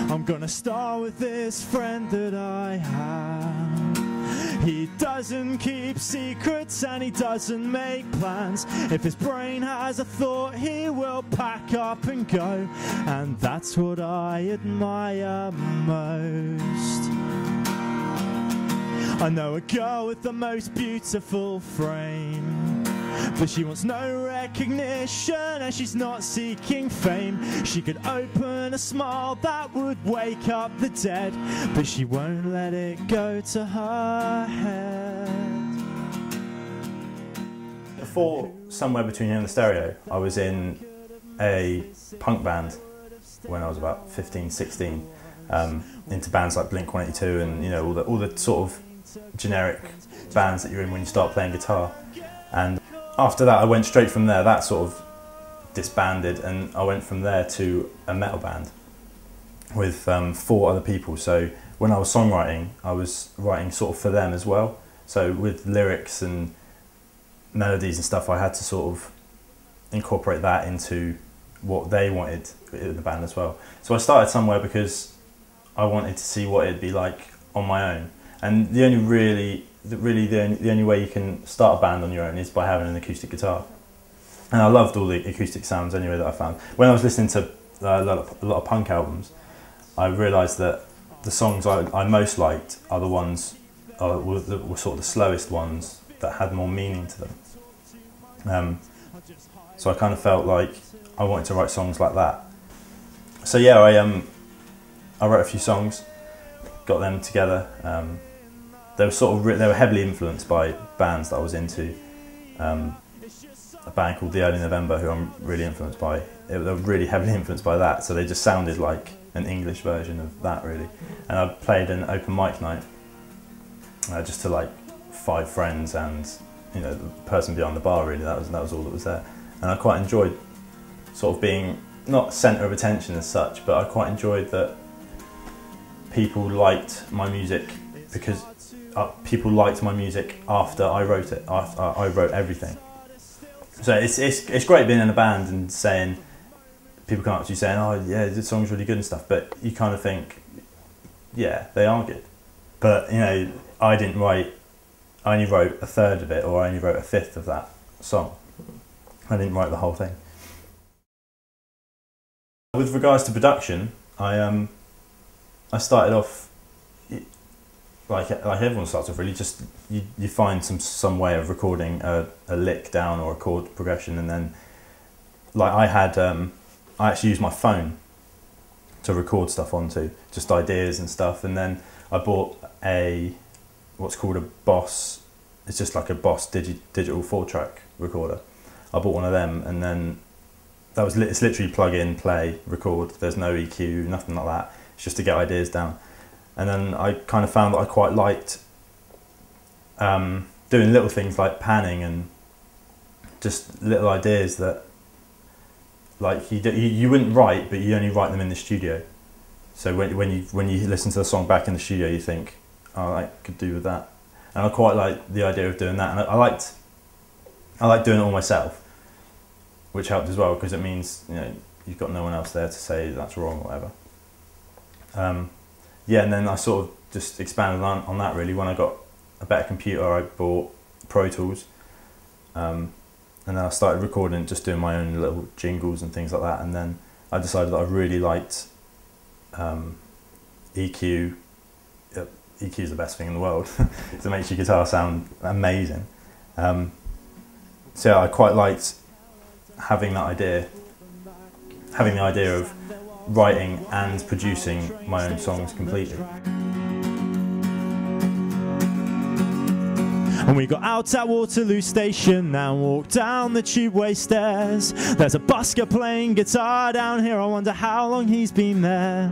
I'm gonna start with this friend that I have. He doesn't keep secrets and he doesn't make plans. If his brain has a thought, he will pack up and go. And that's what I admire most. I know a girl with the most beautiful frame, but she wants no recognition and she's not seeking fame. She could open a smile that would wake up the dead, but she won't let it go to her head. Before Somewhere Between Here and the Stereo, I was in a punk band when I was about 15, 16, into bands like Blink-182 and, you know, all the sort of generic bands that you're in when you start playing guitar. And after that I went straight from there, that sort of disbanded, and I went from there to a metal band with 4 other people. So when I was songwriting, I was writing sort of for them as well. So with lyrics and melodies and stuff, I had to sort of incorporate that into what they wanted in the band as well. So I started Somewhere because I wanted to see what it'd be like on my own. And the only the only way you can start a band on your own is by having an acoustic guitar. And I loved all the acoustic sounds anyway that I found. When I was listening to a lot of punk albums, I realised that the songs I most liked are the ones were sort of the slowest ones that had more meaning to them. So I kind of felt like I wanted to write songs like that. So yeah, I wrote a few songs, got them together. They were heavily influenced by bands that I was into. A band called The Early November, who I'm really influenced by. They were really heavily influenced by that, so they just sounded like an English version of that, really. And I played an open mic night, just to like 5 friends and, you know, the person behind the bar, really. That was all that was there. And I quite enjoyed sort of being, not centre of attention as such, but I quite enjoyed that people liked my music, because people liked my music after I wrote it, after I wrote everything. So it's great being in a band and saying, people come up to you saying, oh yeah, this song's really good and stuff, but you kind of think, yeah, they are good. But, you know, I only wrote a third of it, or I only wrote a fifth of that song. I didn't write the whole thing. With regards to production, I started off like everyone starts off, really. Just you find some way of recording a lick down or a chord progression, and then like I actually used my phone to record stuff onto, just ideas and stuff. And then I bought what's called a Boss. It's just like a Boss digital 4-track recorder. I bought one of them, and then it's literally plug in, play, record. There's no EQ, nothing like that. It's just to get ideas down. And then I kind of found that I quite liked doing little things like panning and just little ideas that, like, you wouldn't write, but you only write them in the studio. So when you listen to the song back in the studio, you think, oh, I could do with that. And I quite like the idea of doing that. And I like doing it all myself, which helped as well, because it means, you know, you've got no one else there to say that's wrong or whatever. Yeah, and then I sort of just expanded on that, really. When I got a better computer, I bought Pro Tools, and then I started recording, just doing my own little jingles and things like that. And then I decided that I really liked EQ. EQ is the best thing in the world. It makes your guitar sound amazing. So I quite liked having the idea of writing and producing my own songs completely. And we got out at Waterloo Station and walked down the tubeway stairs. There's a busker playing guitar down here, I wonder how long he's been there.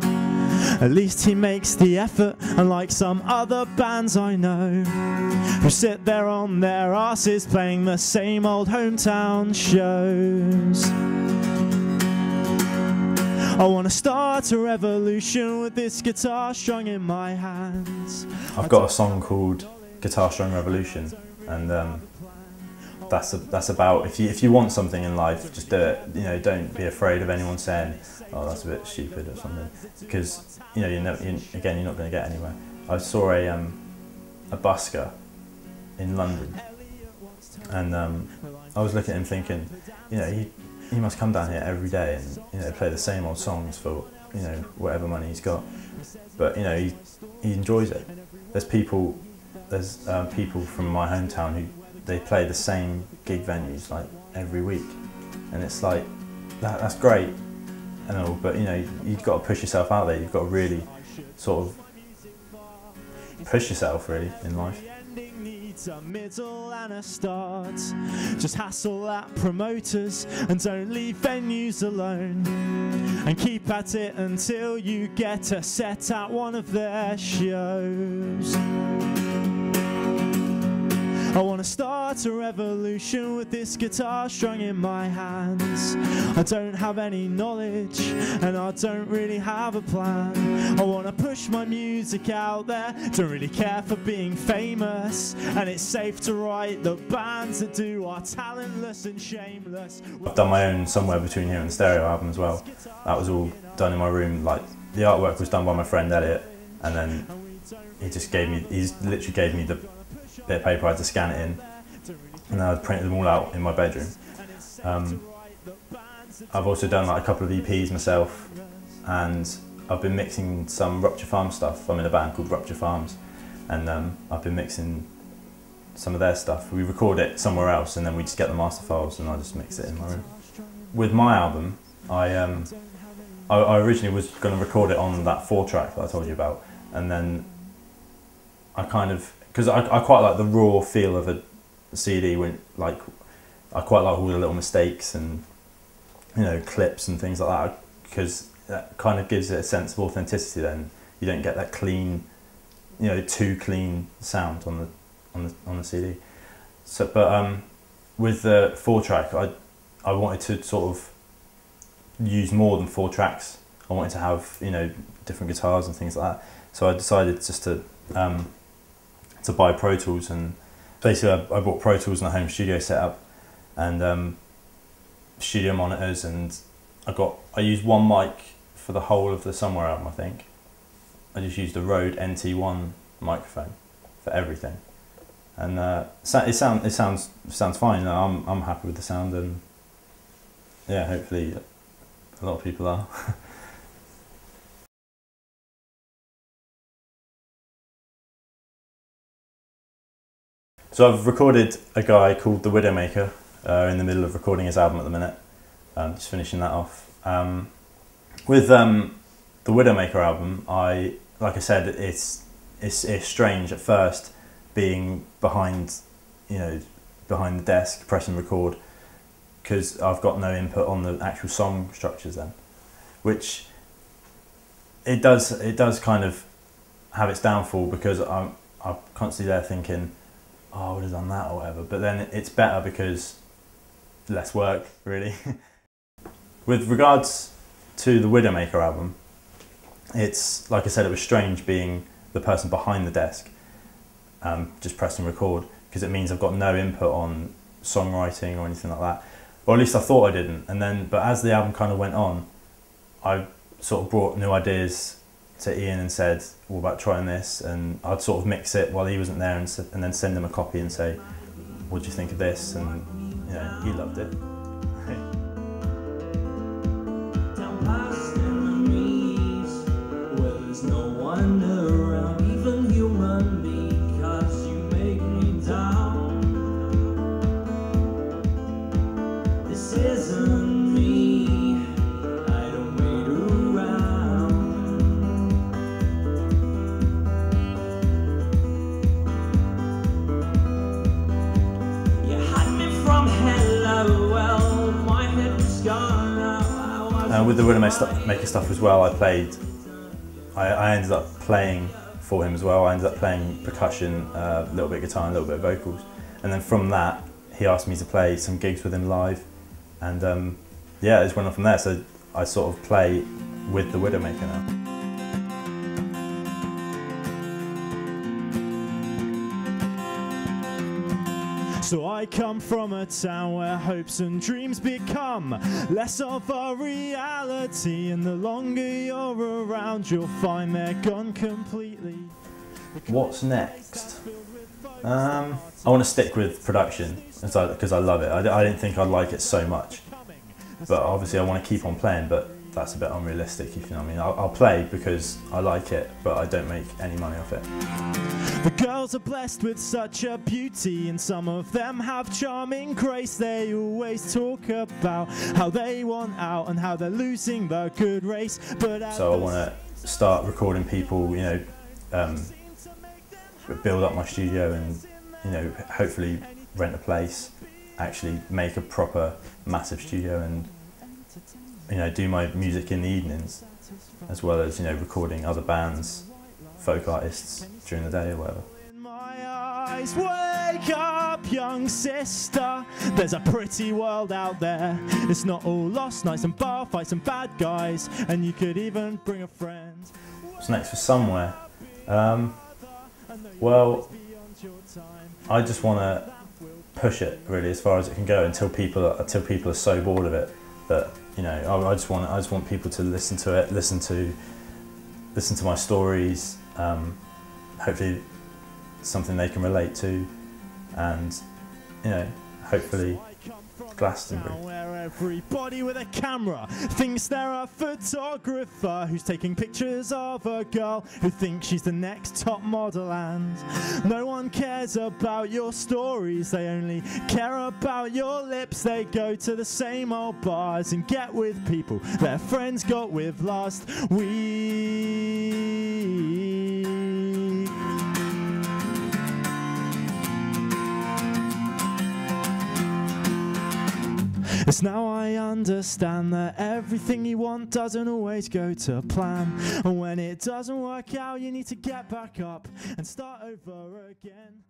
At least he makes the effort, unlike some other bands I know, who sit there on their asses playing the same old hometown shows. I want to start a revolution with this guitar strung in my hands. I've got a song called Guitar Strung Revolution, and that's about if you want something in life, just do it. You know, don't be afraid of anyone saying, "Oh, that's a bit stupid" or something, because you know you're not going to get anywhere. I saw a busker in London, and I was looking at him thinking, you know, he must come down here every day and, you know, play the same old songs for, you know, whatever money he's got. But, you know, he enjoys it. There's people from my hometown who they play the same gig venues like every week, and it's like that's great and all. But, you know, you've got to push yourself out there. You've got to really sort of push yourself really in life. A middle and a start. Just hassle at promoters and don't leave venues alone, and keep at it until you get a set at one of their shows. I want to start a revolution with this guitar strung in my hands. I don't have any knowledge and I don't really have a plan. I want to push my music out there, don't really care for being famous, and it's safe to write the bands that do are talentless and shameless. I've done my own Somewhere Between Here and the Stereo album as well. That was all done in my room. Like, the artwork was done by my friend Elliot, and then he literally gave me the bit of paper. I had to scan it in, and then I printed them all out in my bedroom. I've also done like a couple of EPs myself, and I've been mixing some Rupture Farm stuff. I'm in a band called Rupture Farms, and I've been mixing some of their stuff. We record it somewhere else, and then we just get the master files, and I just mix it in my room. With my album, I originally was going to record it on that 4-track that I told you about, and then I kind of, because I quite like the raw feel of a CD, when like I quite like all the little mistakes and, you know, clips and things like that, because that kind of gives it a sense of authenticity. Then you don't get that clean, you know, too clean sound on the CD. So, but with the 4-track, I wanted to sort of use more than 4 tracks. I wanted to have, you know, different guitars and things like that. So I decided just to buy Pro Tools, and basically I bought Pro Tools and a home studio setup, and studio monitors, and I used one mic for the whole of the Somewhere album. I think I just used a Rode NT1 microphone for everything, and it sounds fine. You know, I'm happy with the sound, and yeah, hopefully a lot of people are. So I've recorded a guy called The Widowmaker, in the middle of recording his album at the minute, just finishing that off. With the Widowmaker album, like I said, it's strange at first being behind the desk pressing record, because I've got no input on the actual song structures then, which it does kind of have its downfall, because I'm constantly there thinking, oh, I would have done that or whatever, but then it's better because less work, really. With regards to the Widowmaker album, it's, like I said, it was strange being the person behind the desk, just pressing record, because it means I've got no input on songwriting or anything like that, or at least I thought I didn't. And then, but as the album kind of went on, I sort of brought new ideas to Ian and said, what about trying this? And I'd sort of mix it while he wasn't there, and then send him a copy and say, what do you think of this? And you know, he loved it. With the Widowmaker stuff as well, I ended up playing for him as well. I ended up playing percussion, a little bit of guitar and a little bit of vocals, and then from that he asked me to play some gigs with him live, and yeah, it just went on from there. So I sort of play with the Widowmaker now. So I I come from a town where hopes and dreams become less of a reality, and the longer you're around, you'll find they're gone completely. What's next? I want to stick with production because I love it. I didn't think I'd like it so much, but obviously I want to keep on playing, but that's a bit unrealistic, if you know what I mean. I'll play because I like it, but I don't make any money off it. The girls are blessed with such a beauty, and some of them have charming grace. They always talk about how they want out and how they're losing the good race. But so I want to start recording people, you know, build up my studio and, you know, hopefully rent a place, actually make a proper massive studio, and, you know, do my music in the evenings, as well as, you know, recording other bands, folk artists during the day or whatever. In my eyes, wake up, young sister. There's a pretty world out there. It's not all lost, nights and bar fights and bad guys, and you could even bring a friend. What's next for Somewhere? Well, I just want to push it really as far as it can go until people are so bored of it that, you know, I just want people to listen to it, listen to my stories, hopefully something they can relate to, and, you know, hopefully Glastonbury. Where everybody with a camera thinks they're a photographer who's taking pictures of a girl who thinks she's the next top model, and no one cares about your stories, they only care about your lips. They go to the same old bars and get with people their friends got with last week. It's now I understand that everything you want doesn't always go to plan, and when it doesn't work out, you need to get back up and start over again.